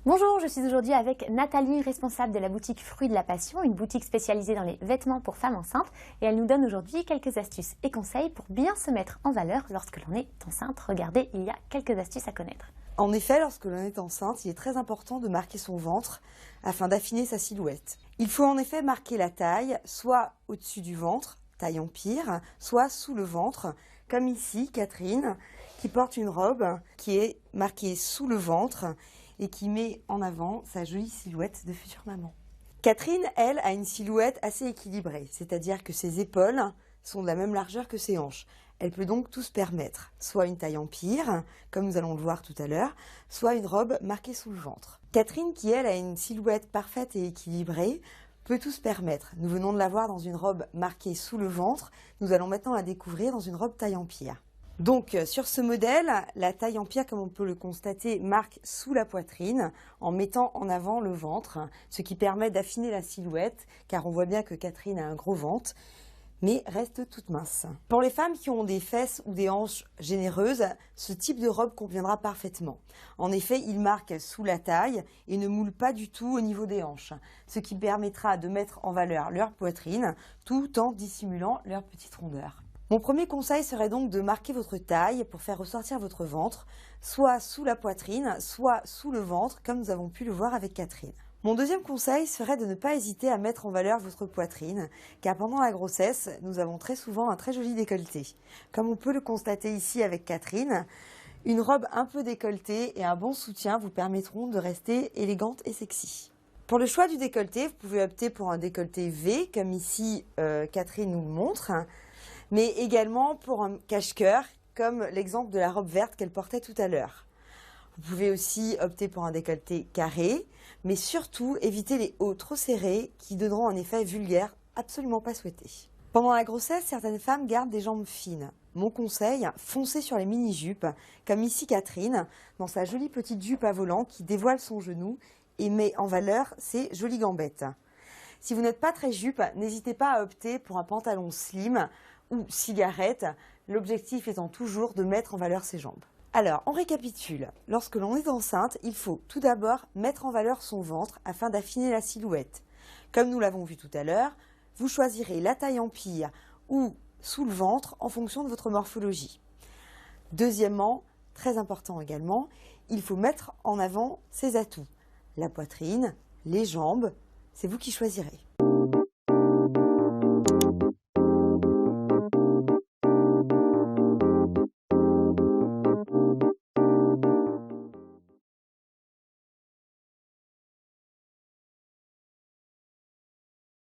Bonjour, je suis aujourd'hui avec Nathalie, responsable de la boutique Fruits de la Passion, une boutique spécialisée dans les vêtements pour femmes enceintes. Et elle nous donne aujourd'hui quelques astuces et conseils pour bien se mettre en valeur lorsque l'on est enceinte. Regardez, il y a quelques astuces à connaître. En effet, lorsque l'on est enceinte, il est très important de marquer son ventre afin d'affiner sa silhouette. Il faut en effet marquer la taille, soit au-dessus du ventre, taille empire, soit sous le ventre, comme ici Catherine, qui porte une robe qui est marquée sous le ventre et qui met en avant sa jolie silhouette de future maman. Catherine, elle, a une silhouette assez équilibrée, c'est-à-dire que ses épaules sont de la même largeur que ses hanches. Elle peut donc tout se permettre, soit une taille empire, comme nous allons le voir tout à l'heure, soit une robe marquée sous le ventre. Catherine, qui elle a une silhouette parfaite et équilibrée, peut tout se permettre. Nous venons de la voir dans une robe marquée sous le ventre, nous allons maintenant la découvrir dans une robe taille empire. Donc sur ce modèle, la taille empire, comme on peut le constater, marque sous la poitrine en mettant en avant le ventre, ce qui permet d'affiner la silhouette, car on voit bien que Catherine a un gros ventre, mais reste toute mince. Pour les femmes qui ont des fesses ou des hanches généreuses, ce type de robe conviendra parfaitement. En effet, il marque sous la taille et ne moule pas du tout au niveau des hanches, ce qui permettra de mettre en valeur leur poitrine tout en dissimulant leur petite rondeur. Mon premier conseil serait donc de marquer votre taille pour faire ressortir votre ventre, soit sous la poitrine, soit sous le ventre, comme nous avons pu le voir avec Catherine. Mon deuxième conseil serait de ne pas hésiter à mettre en valeur votre poitrine, car pendant la grossesse, nous avons très souvent un très joli décolleté. Comme on peut le constater ici avec Catherine, une robe un peu décolletée et un bon soutien vous permettront de rester élégante et sexy. Pour le choix du décolleté, vous pouvez opter pour un décolleté V, comme ici Catherine nous le montre, mais également pour un cache-cœur, comme l'exemple de la robe verte qu'elle portait tout à l'heure. Vous pouvez aussi opter pour un décolleté carré, mais surtout éviter les hauts trop serrés qui donneront un effet vulgaire absolument pas souhaité. Pendant la grossesse, certaines femmes gardent des jambes fines. Mon conseil, foncez sur les mini-jupes, comme ici Catherine, dans sa jolie petite jupe à volant qui dévoile son genou et met en valeur ses jolies gambettes. Si vous n'êtes pas très jupe, n'hésitez pas à opter pour un pantalon slim ou cigarette, l'objectif étant toujours de mettre en valeur ses jambes. Alors, on récapitule. Lorsque l'on est enceinte, il faut tout d'abord mettre en valeur son ventre afin d'affiner la silhouette. Comme nous l'avons vu tout à l'heure, vous choisirez la taille empire ou sous le ventre en fonction de votre morphologie. Deuxièmement, très important également, il faut mettre en avant ses atouts. La poitrine, les jambes, c'est vous qui choisirez.